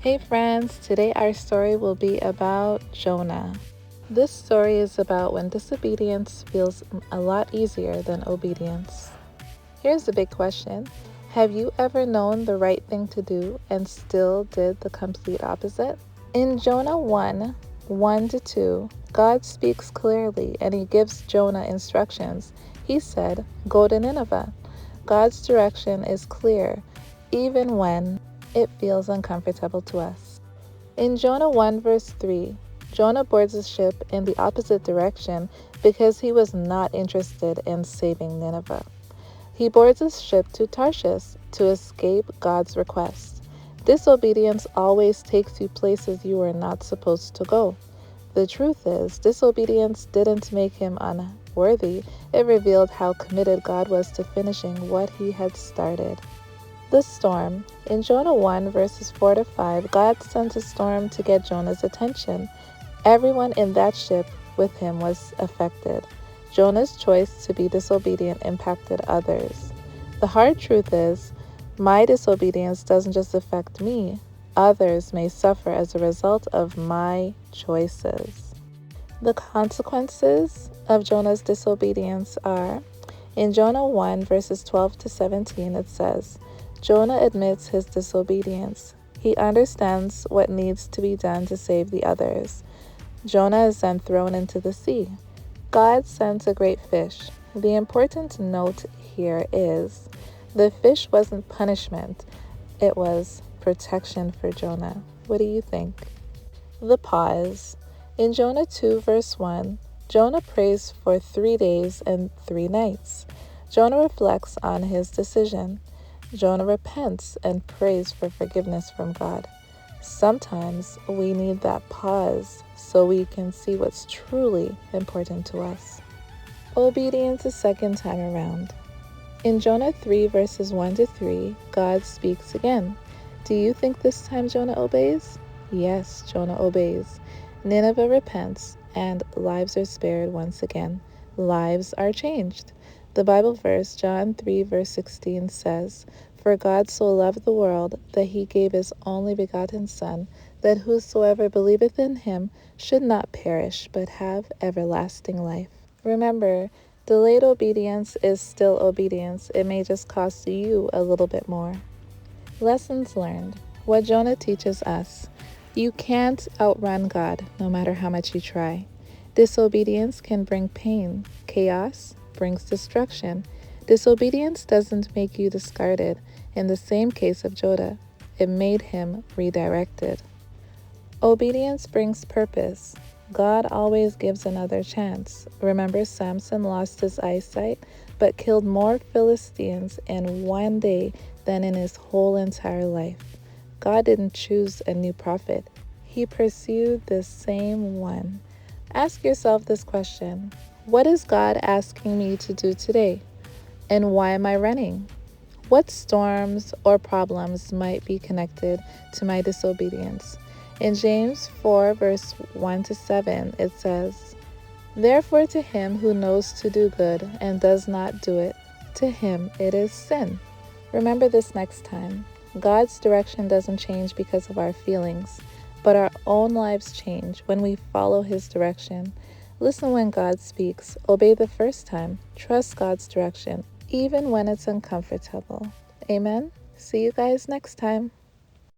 Hey friends, today our story will be about Jonah. This story is about when disobedience feels a lot easier than obedience. Here's the big question. Have you ever known the right thing to do and still did the complete opposite? In Jonah 1:1-2, God speaks clearly and he gives Jonah instructions. He said, "Go to Nineveh." God's direction is clear, even when it feels uncomfortable to us. In Jonah 1 verse 3, Jonah boards a ship in the opposite direction because he was not interested in saving Nineveh. He boards a ship to Tarshish to escape God's request. Disobedience always takes you places you are not supposed to go. The truth is, disobedience didn't make him unworthy. It revealed how committed God was to finishing what he had started. The storm. In Jonah 1 verses 4-5, God sent a storm to get Jonah's attention. Everyone in that ship with him was affected. Jonah's choice to be disobedient impacted others. The hard truth is, my disobedience doesn't just affect me. Others may suffer as a result of my choices. The consequences of Jonah's disobedience are, in Jonah 1 verses 12-17, it says, Jonah admits his disobedience. He understands what needs to be done to save the others. Jonah is then thrown into the sea. God sends a great fish. The important note here is the fish wasn't punishment, it was protection for Jonah. What do you think? The pause. In Jonah 2 verse 1, Jonah prays for 3 days and 3 nights. Jonah reflects on his decision. Jonah repents and prays for forgiveness from God. Sometimes we need that pause so we can see what's truly important to us. Obedience a second time around. In Jonah 3 verses 1-3, God speaks again. Do you think this time Jonah obeys? Yes, Jonah obeys. Nineveh repents and lives are spared once again. Lives are changed. The Bible verse, John 3 verse 16 says, "For God so loved the world that he gave his only begotten Son, that whosoever believeth in him should not perish, but have everlasting life." Remember, delayed obedience is still obedience. It may just cost you a little bit more. Lessons learned. What Jonah teaches us. You can't outrun God, no matter how much you try. Disobedience can bring pain. Chaos brings destruction. Disobedience doesn't make you discarded. In the same case of Jonah, it made him redirected. Obedience brings purpose. God always gives another chance. Remember, Samson lost his eyesight, but killed more Philistines in one day than in his whole entire life. God didn't choose a new prophet. He pursued the same one. Ask yourself this question. What is God asking me to do today? And why am I running? What storms or problems might be connected to my disobedience? In James 4 verse 1-7, it says, "Therefore to him who knows to do good and does not do it, to him it is sin." Remember this next time. God's direction doesn't change because of our feelings, but our own lives change when we follow his direction. Listen when God speaks. Obey the first time. Trust God's direction, even when it's uncomfortable. Amen. See you guys next time.